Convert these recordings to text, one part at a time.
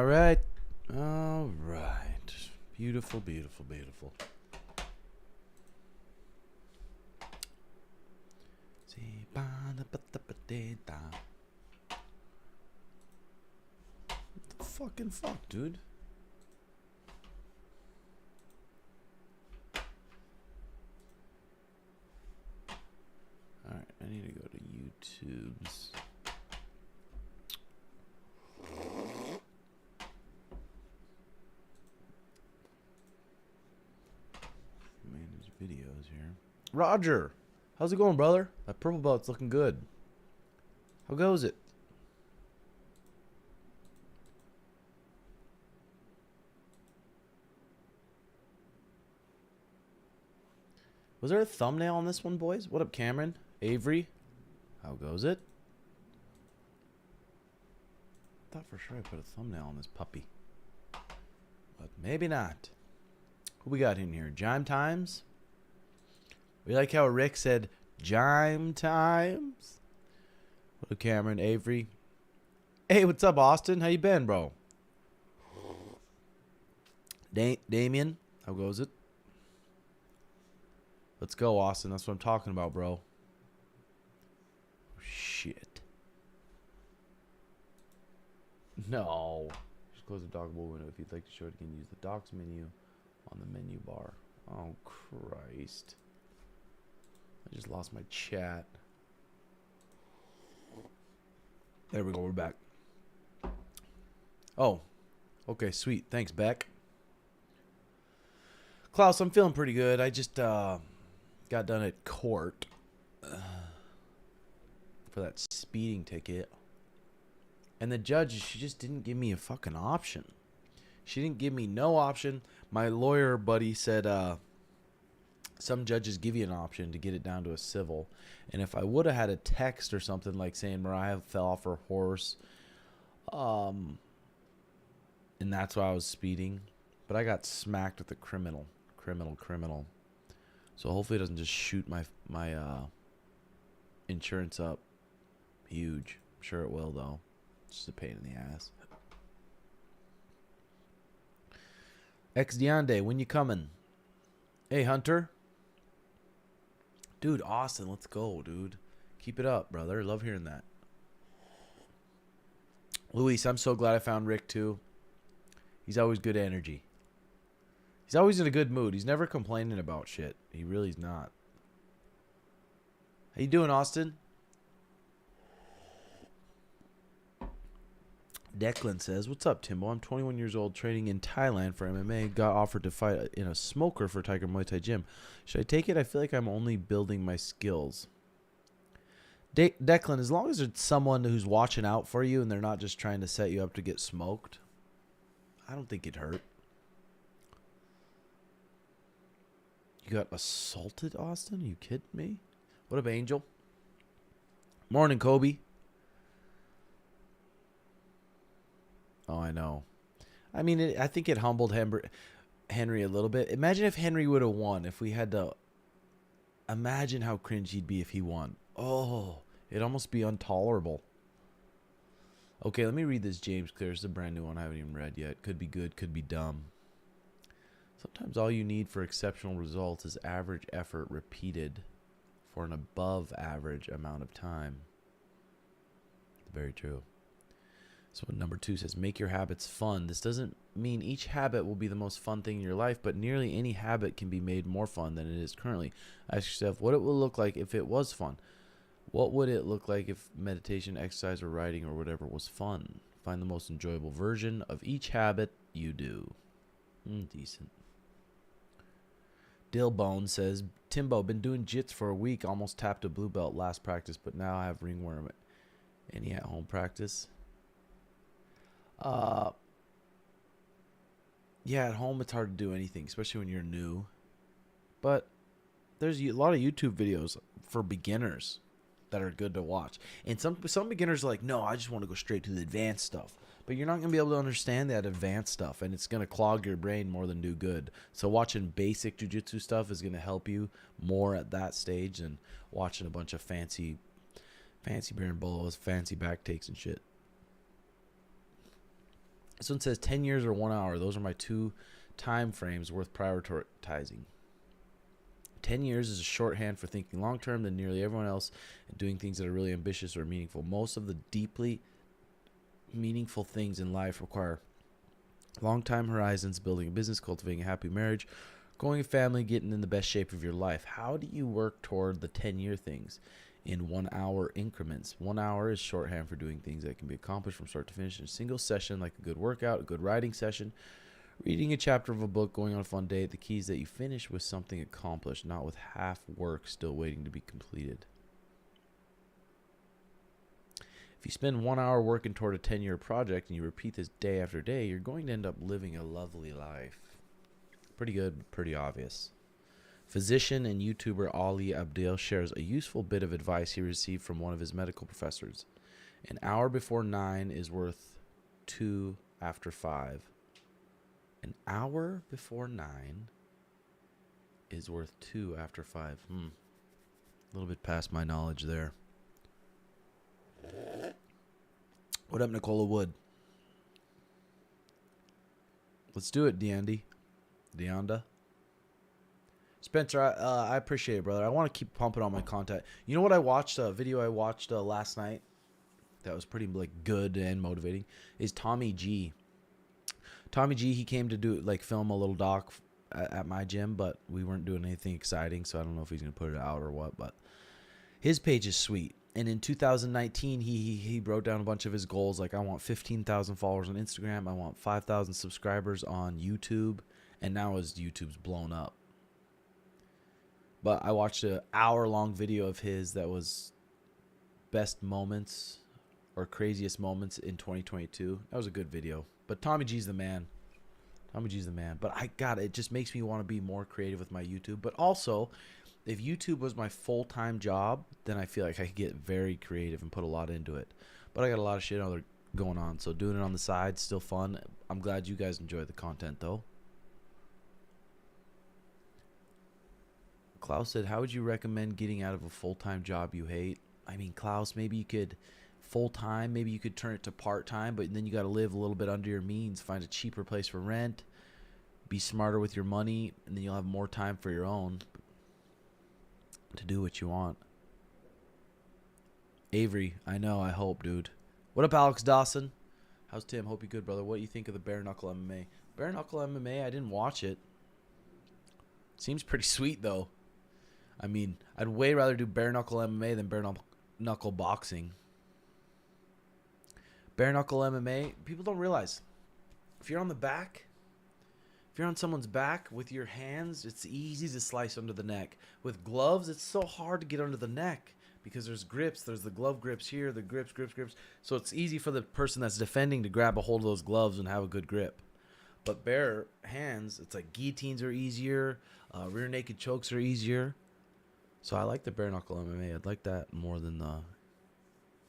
All right. All right. Beautiful, beautiful, beautiful. What the fucking fuck, dude? All right, I need to go to YouTube's. Manage videos here. Roger, how's it going, brother? That purple belt's looking good. How goes it? Was there a thumbnail on this one, boys? What up, Cameron? Avery? How goes it? Thought for sure I put a thumbnail on this puppy. But maybe not. Who we got in here? Jime Times? We like how Rick said Jime Times. What up, Cameron? Avery? Hey, what's up, Austin? How you been, bro? Damien? How goes it? Let's go, Austin. That's what I'm talking about, bro. Oh, shit. No. Just close the dockable window. If you'd like to show it again, use the docs menu on the menu bar. Oh, Christ. I just lost my chat. There we go. We're back. Oh. Okay, sweet. Thanks, Beck. Klaus, I'm feeling pretty good. I just got done at court for that speeding ticket. And the judge, she just didn't give me a fucking option. She didn't give me no option. My lawyer buddy said some judges give you an option to get it down to a civil. And if I would have had a text or something like saying Mariah fell off her horse, and that's why I was speeding. But I got smacked with the criminal. So hopefully it doesn't just shoot my insurance up huge. I'm sure it will, though. It's just a pain in the ass. Ex Deonde, when you coming? Hey, Hunter. Dude, Austin, let's go, dude. Keep it up, brother. Love hearing that. Luis, I'm so glad I found Rick, too. He's always good energy. He's always in a good mood. He's never complaining about shit. He really's not. How you doing, Austin? Declan says, what's up, Timbo? I'm 21 years old, training in Thailand for MMA. Got offered to fight in a smoker for Tiger Muay Thai Gym. Should I take it? I feel like I'm only building my skills. Declan, as long as it's someone who's watching out for you and they're not just trying to set you up to get smoked, I don't think it'd hurt. You got assaulted, Austin? Are you kidding me? What up, Angel? Morning, Kobe. Oh, I know. I mean, I think it humbled Henry a little bit. Imagine if Henry would have won. If we had to... Imagine how cringe he'd be if he won. Oh, it'd almost be intolerable. Okay, let me read this James Clear. It's a brand new one I haven't even read yet. Could be good, could be dumb. Sometimes all you need for exceptional results is average effort repeated for an above average amount of time. Very true. So number 2 says, make your habits fun. This doesn't mean each habit will be the most fun thing in your life, but nearly any habit can be made more fun than it is currently. Ask yourself what it will look like if it was fun. What would it look like if meditation, exercise, or writing, or whatever was fun? Find the most enjoyable version of each habit you do. Decent. Dillbone says, Timbo, been doing jits for a week. Almost tapped a blue belt last practice, but now I have ringworm. Any at-home practice? Yeah, at home it's hard to do anything, especially when you're new. But there's a lot of YouTube videos for beginners that are good to watch. And some beginners are like, no, I just want to go straight to the advanced stuff. But you're not going to be able to understand that advanced stuff, and it's going to clog your brain more than do good. So watching basic jiu-jitsu stuff is going to help you more at that stage than watching a bunch of fancy bearing bolos, fancy back takes and shit. This one says 10 years or 1 hour. Those are my two time frames worth prioritizing. 10 years is a shorthand for thinking long term than nearly everyone else and doing things that are really ambitious or meaningful. Most of the deeply meaningful things in life require long time horizons, building a business, cultivating a happy marriage, growing a family, getting in the best shape of your life. How do you work toward the 10-year things? In 1 hour increments. 1 hour is shorthand for doing things that can be accomplished from start to finish in a single session, like a good workout, a good writing session, reading a chapter of a book, going on a fun date. The key is that you finish with something accomplished, not with half work still waiting to be completed. If you spend 1 hour working toward a 10-year project and you repeat this day after day, you're going to end up living a lovely life. Pretty good, pretty obvious. Physician and YouTuber Ali Abdel shares a useful bit of advice he received from one of his medical professors. An hour before 9 is worth 2 after 5. An hour before 9 is worth 2 after 5. A little bit past my knowledge there. What up, Nicola Wood? Let's do it, Deonda. Spencer, I appreciate it, brother. I want to keep pumping on my content. You know what I watched? A video I watched last night that was pretty good and motivating is Tommy G. Tommy G, he came to film a little doc at my gym, but we weren't doing anything exciting, so I don't know if he's going to put it out or what, but his page is sweet. And in 2019, he wrote down a bunch of his goals, like I want 15,000 followers on Instagram, I want 5,000 subscribers on YouTube, and now his YouTube's blown up. But I watched an hour-long video of his that was best moments or craziest moments in 2022. That was a good video. But Tommy G's the man. But it just makes me want to be more creative with my YouTube. But also, if YouTube was my full-time job, then I feel like I could get very creative and put a lot into it. But I got a lot of shit going on, so doing it on the side still fun. I'm glad you guys enjoy the content, though. Klaus said, how would you recommend getting out of a full-time job you hate? I mean, Klaus, maybe you could full-time, maybe you could turn it to part-time, but then you got to live a little bit under your means, find a cheaper place for rent, be smarter with your money, and then you'll have more time for your own to do what you want. Avery, I know, I hope, dude. What up, Alex Dawson? How's Tim? Hope you're good, brother. What do you think of the bare knuckle MMA? Bare knuckle MMA, I didn't watch it. Seems pretty sweet, though. I mean, I'd way rather do bare knuckle MMA than bare knuckle boxing. Bare knuckle MMA, people don't realize. If you're on the back, if you're on someone's back with your hands, it's easy to slice under the neck. With gloves, it's so hard to get under the neck because there's grips. There's the glove grips here, the grips. So it's easy for the person that's defending to grab a hold of those gloves and have a good grip. But bare hands, it's like guillotines are easier. Rear naked chokes are easier. So I like the bare knuckle MMA. I'd like that more than the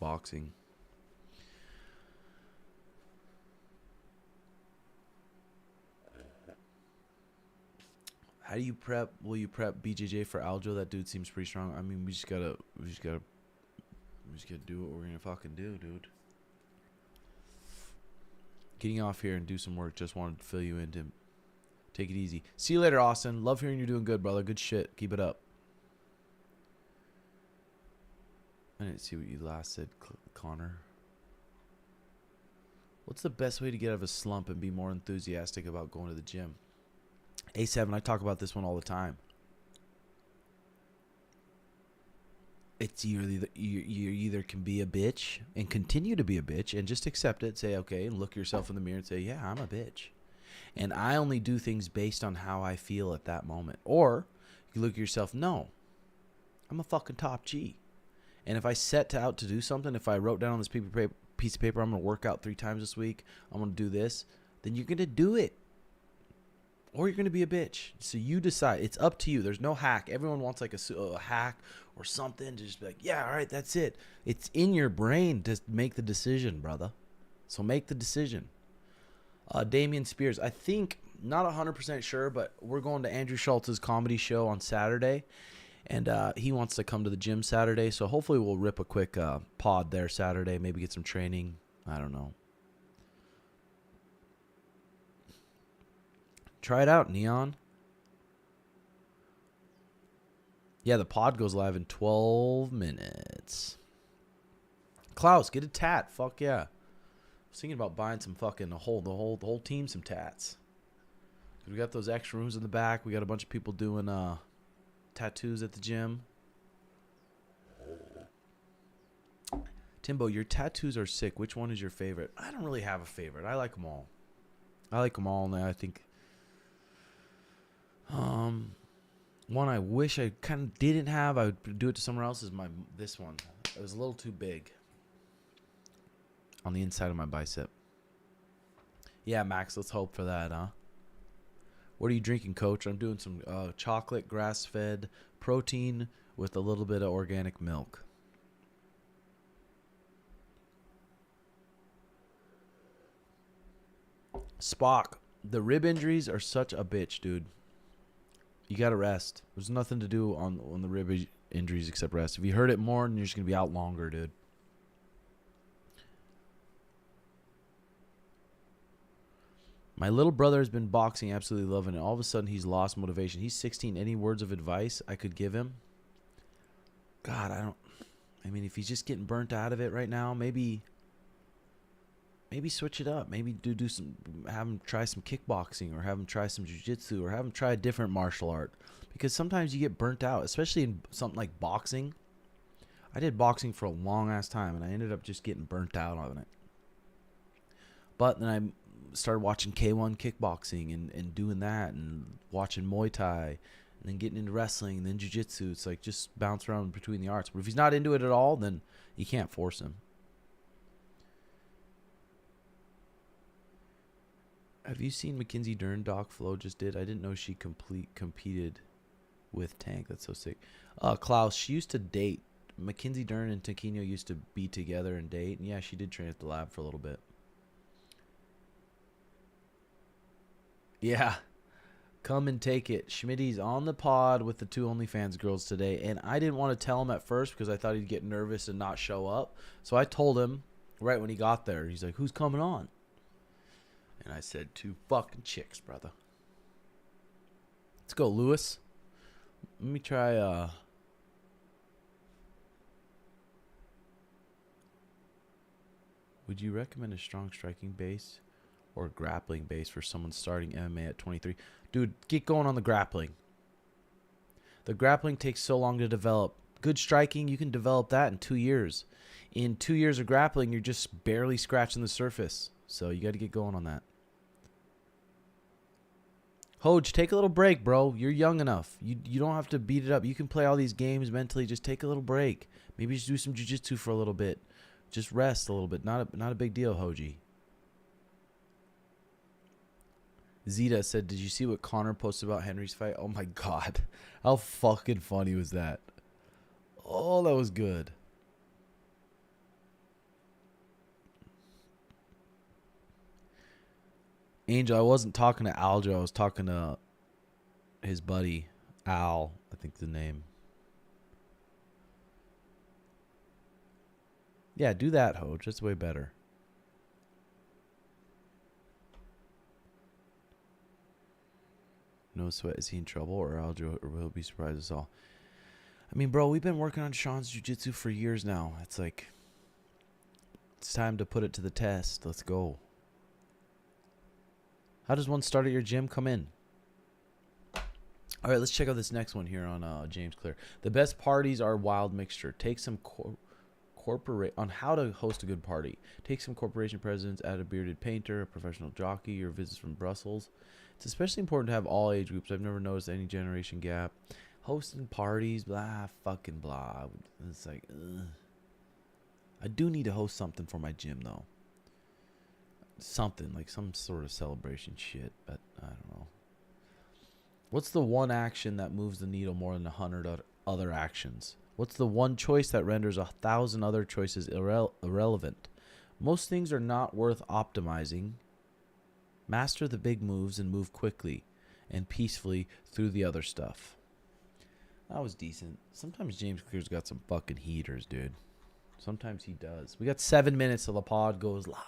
boxing. How do you prep? Will you prep BJJ for Aljo? That dude seems pretty strong. I mean, we just gotta do what we're gonna fucking do, dude. Getting off here and do some work. Just wanted to fill you in, Tim. Take it easy. See you later, Austin. Love hearing you're doing good, brother. Good shit. Keep it up. I didn't see what you last said, Connor. What's the best way to get out of a slump and be more enthusiastic about going to the gym? A7, I talk about this one all the time. It's you either can be a bitch and continue to be a bitch and just accept it, say okay, and look yourself in the mirror and say, yeah, I'm a bitch. And I only do things based on how I feel at that moment. Or you look at yourself, no, I'm a fucking top G. And if I set out to do something, if I wrote down on this piece of paper, I'm going to work out 3 times this week, I'm going to do this, then you're going to do it. Or you're going to be a bitch. So you decide. It's up to you. There's no hack. Everyone wants like a hack or something to just be like, yeah, all right, that's it. It's in your brain to make the decision, brother. So make the decision. Damian Spears, I think, not 100% sure, but we're going to Andrew Schultz's comedy show on Saturday. And he wants to come to the gym Saturday. So hopefully we'll rip a quick pod there Saturday. Maybe get some training. I don't know. Try it out, Neon. Yeah, the pod goes live in 12 minutes. Klaus, get a tat. Fuck yeah. I was thinking about buying some fucking the whole team some tats. We got those extra rooms in the back. We got a bunch of people doing tattoos at the gym. Timbo, your tattoos are sick. Which one is your favorite? I don't really have a favorite. I like them all. And I think one I wish I kind of didn't have, I would do it to somewhere else, is this one. It was a little too big on the inside of my bicep. Yeah, Max, let's hope for that, huh? What are you drinking, Coach? I'm doing some chocolate grass-fed protein with a little bit of organic milk. Spock, the rib injuries are such a bitch, dude. You got to rest. There's nothing to do on the rib injuries except rest. If you hurt it more, then you're just going to be out longer, dude. My little brother has been boxing, absolutely loving it. All of a sudden, he's lost motivation. He's 16. Any words of advice I could give him? God, I mean, if he's just getting burnt out of it right now, maybe switch it up. Maybe have him try some kickboxing, or have him try some jiu-jitsu, or have him try a different martial art. Because sometimes you get burnt out, especially in something like boxing. I did boxing for a long-ass time, and I ended up just getting burnt out on it. But then I started watching K1 kickboxing and doing that, and watching Muay Thai, and then getting into wrestling, and then jiu-jitsu. It's like just bounce around between the arts. But if he's not into it at all, then you can't force him. Have you seen Mackenzie Dern? Doc Flo just did. I didn't know she competed with Tank. That's so sick. Klaus, she used to date. Mackenzie Dern and Taquino used to be together and date. And yeah, she did train at the lab for a little bit. Yeah. Come and take it. Schmitty's on the pod with the 2 OnlyFans girls today. And I didn't want to tell him at first because I thought he'd get nervous and not show up. So I told him right when he got there. He's like, who's coming on? And I said, 2 fucking chicks, brother. Let's go, Lewis. Let me try, would you recommend a strong striking base or grappling base for someone starting MMA at 23? Dude, get going on the grappling. The grappling takes so long to develop. Good striking, you can develop that in 2 years. In 2 years of grappling, you're just barely scratching the surface. So you got to get going on that. Hoj, take a little break, bro. You're young enough. You don't have to beat it up. You can play all these games mentally. Just take a little break. Maybe just do some jiu-jitsu for a little bit. Just rest a little bit. Not a big deal, Hoji. Zeta said, did you see what Connor posted about Henry's fight? Oh, my God. How fucking funny was that? Oh, that was good. Angel, I wasn't talking to Aljo. I was talking to his buddy, Al, I think the name. Yeah, do that, Hoj. That's way better. No sweat. Is he in trouble, or Aljo, or will he be surprised us all? I mean, bro, we've been working on Sean's jiu-jitsu for years now. It's like, it's time to put it to the test. Let's go. How does one start at your gym? Come in. All right, let's check out this next one here on James Clear. The best parties are wild mixture. Take some on how to host a good party. Take some corporation presidents, add a bearded painter, a professional jockey, or visits from Brussels. It's especially important to have all age groups. I've never noticed any generation gap. Hosting parties, blah, fucking blah. It's like, ugh. I do need to host something for my gym, though. Something, like some sort of celebration shit, but I don't know. What's the one action that moves the needle more than 100 other actions? What's the one choice that renders 1,000 other choices irrelevant? Most things are not worth optimizing. Master the big moves and move quickly and peacefully through the other stuff. That was decent. Sometimes James Clear's got some fucking heaters, dude. Sometimes he does. We got 7 minutes till the pod goes live.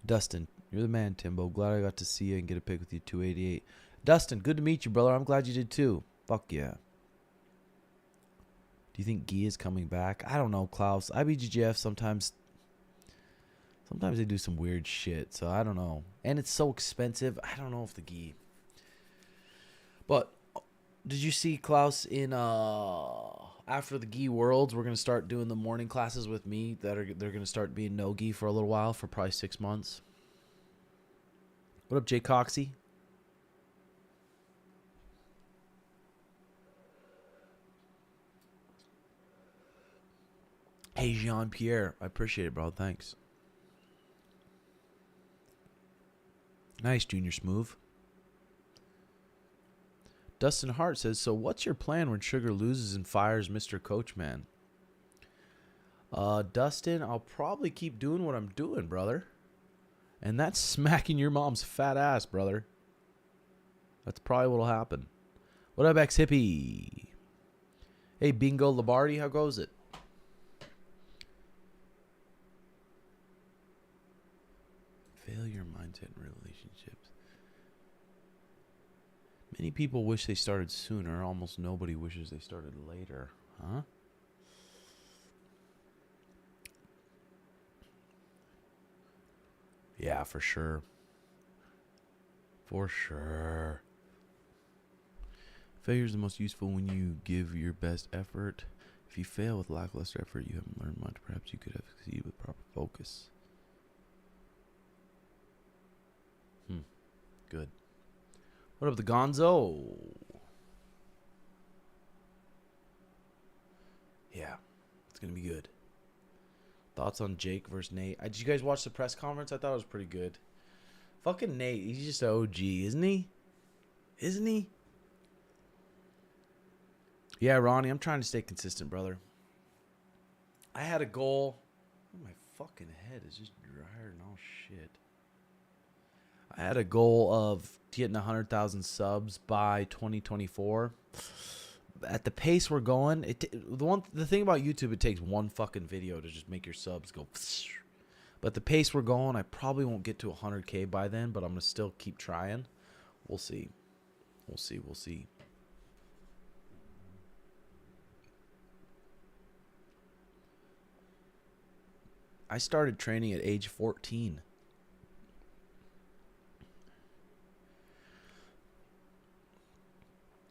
Dustin, You're the man, Timbo. Glad I got to see you and get a pic with you, 288. Dustin, good to meet you, brother. I'm glad you did too. Fuck yeah. Do you think Guy is coming back? I don't know, Klaus. IBGGF sometimes they do some weird shit, so I don't know. And it's so expensive. I don't know if the Guy. But did you see, Klaus, in after the Gi Worlds, we're gonna start doing the morning classes with me. They're gonna start being no Gi for a little while, for probably 6 months. What up, Jay Coxey? Hey, Jean Pierre, I appreciate it, bro. Thanks. Nice, Junior Smooth. Dustin Hart says, so what's your plan when Sugar loses and fires Mr. Coachman? Dustin, I'll probably keep doing what I'm doing, brother. And that's smacking your mom's fat ass, brother. That's probably what'll happen. What up, ex-hippie? Hey, Bingo Labardi, how goes it? Failure mindset in relationships. Many people wish they started sooner. Almost nobody wishes they started later. Huh? Yeah, for sure. For sure. Failure is the most useful when you give your best effort. If you fail with lackluster effort, you haven't learned much. Perhaps you could have succeeded with proper focus. Good. What up, the Gonzo? Yeah, it's going to be good. Thoughts on Jake versus Nate? Did you guys watch the press conference? I thought it was pretty good. Fucking Nate, he's just an OG, isn't he? Isn't he? Yeah, Ronnie, I'm trying to stay consistent, brother. I had a goal. Oh, my fucking head is just drier than all shit. I had a goal of getting 100,000 subs by 2024. At the pace we're going, the thing about YouTube, it takes one fucking video to just make your subs go. But the pace we're going, I probably won't get to 100K by then, but I'm gonna still keep trying. We'll see. We'll see. We'll see. I started training at age 14.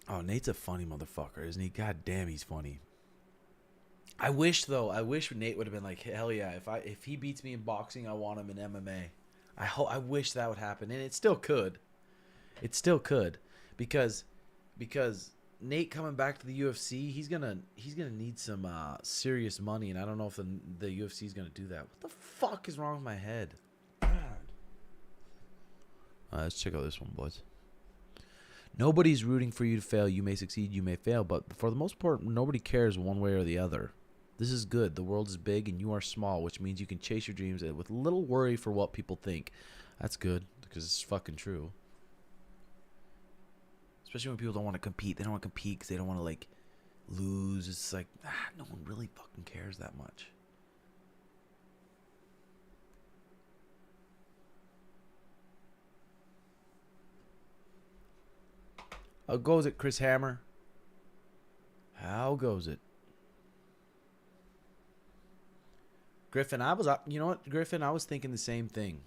Oh, Nate's a funny motherfucker, isn't he? God damn, he's funny. I wish Nate would have been like, hell yeah, if he beats me in boxing, I want him in MMA. I wish that would happen, and it still could. It still could, because Nate coming back to the UFC, he's gonna need some serious money, and I don't know if the UFC is gonna do that. What the fuck is wrong with my head? God. Let's check out this one, boys. Nobody's rooting for you to fail. You may succeed, you may fail, but for the most part, nobody cares one way or the other. This is good. The world is big and you are small, which means you can chase your dreams with little worry for what people think. That's good, because it's fucking true. Especially when people don't want to compete. They don't want to compete because they don't want to, like, lose. It's like, no one really fucking cares that much. How goes it, Chris Hammer? How goes it? Griffin, you know what, Griffin, I was thinking the same thing.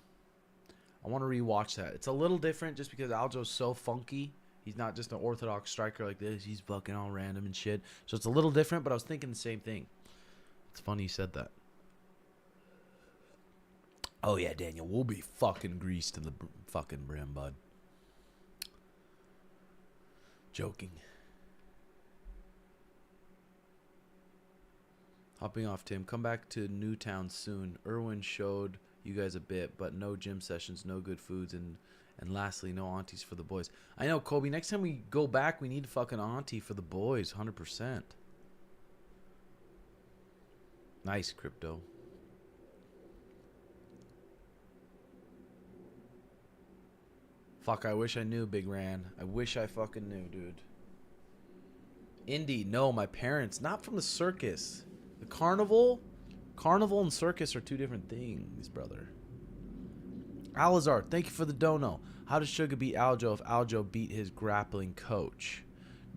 I want to rewatch that. It's a little different just because Aljo's so funky. He's not just an orthodox striker like this. He's fucking all random and shit. So it's a little different, but I was thinking the same thing. It's funny you said that. Oh, yeah, Daniel. We'll be fucking greased to the fucking brim, bud. Joking. Hopping off, Tim. Come back to Newtown soon. Irwin showed you guys a bit, but no gym sessions, no good foods, and lastly, no aunties for the boys. I know, Kobe. Next time we go back, we need a fucking auntie for the boys, 100%. Nice, Crypto. Fuck, I wish I knew, Big Ran. I wish I fucking knew, dude. Indy, no, my parents. Not from the circus. The carnival and circus are two different things, brother. Alazar, thank you for the dono. How does Sugar beat Aljo if Aljo beat his grappling coach?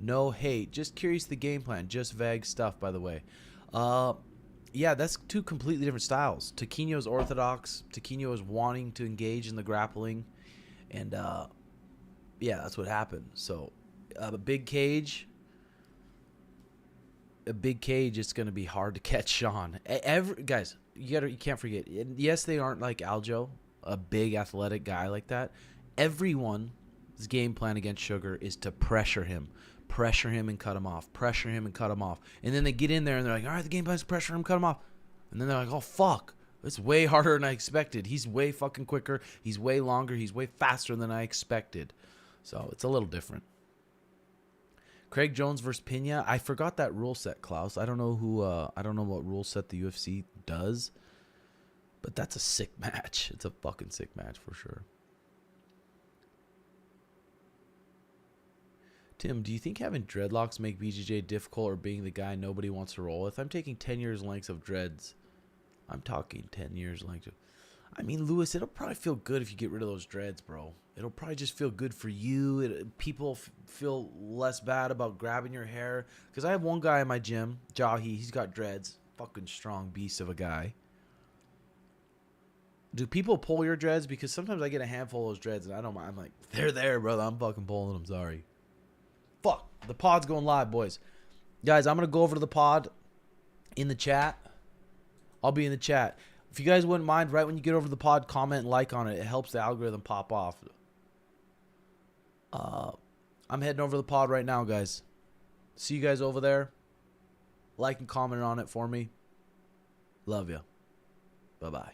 No hate. Just curious the game plan. Just vague stuff, by the way. Yeah, that's two completely different styles. Taquino's orthodox. Taquino is wanting to engage in the grappling. And, yeah, that's what happened. So, a big cage, it's going to be hard to catch Sean. Guys, you can't forget. Yes, they aren't like Aljo, a big athletic guy like that. Everyone's game plan against Sugar is to pressure him and cut him off, pressure him and cut him off. And then they get in there and they're like, all right, the game plan is pressure him, cut him off. And then they're like, oh, fuck. It's way harder than I expected. He's way fucking quicker. He's way longer. He's way faster than I expected. So it's a little different. Craig Jones versus Pena. I forgot that rule set, Klaus. I don't know what rule set the UFC does, but that's a sick match. It's a fucking sick match for sure. Tim, do you think having dreadlocks make BJJ difficult or being the guy nobody wants to roll with? I'm taking 10 years lengths of dreads. I'm talking 10 years length. I mean, Lewis, it'll probably feel good if you get rid of those dreads, bro. It'll probably just feel good for you. People feel less bad about grabbing your hair. Because I have one guy in my gym, Jahi. He's got dreads. Fucking strong beast of a guy. Do people pull your dreads? Because sometimes I get a handful of those dreads and I don't mind. I'm like, they're there, brother. I'm fucking pulling them. Sorry. Fuck. The pod's going live, boys. Guys, I'm going to go over to the pod in the chat. I'll be in the chat. If you guys wouldn't mind, right when you get over to the pod, comment and like on it. It helps the algorithm pop off. I'm heading over to the pod right now, guys. See you guys over there. Like and comment on it for me. Love you. Bye-bye.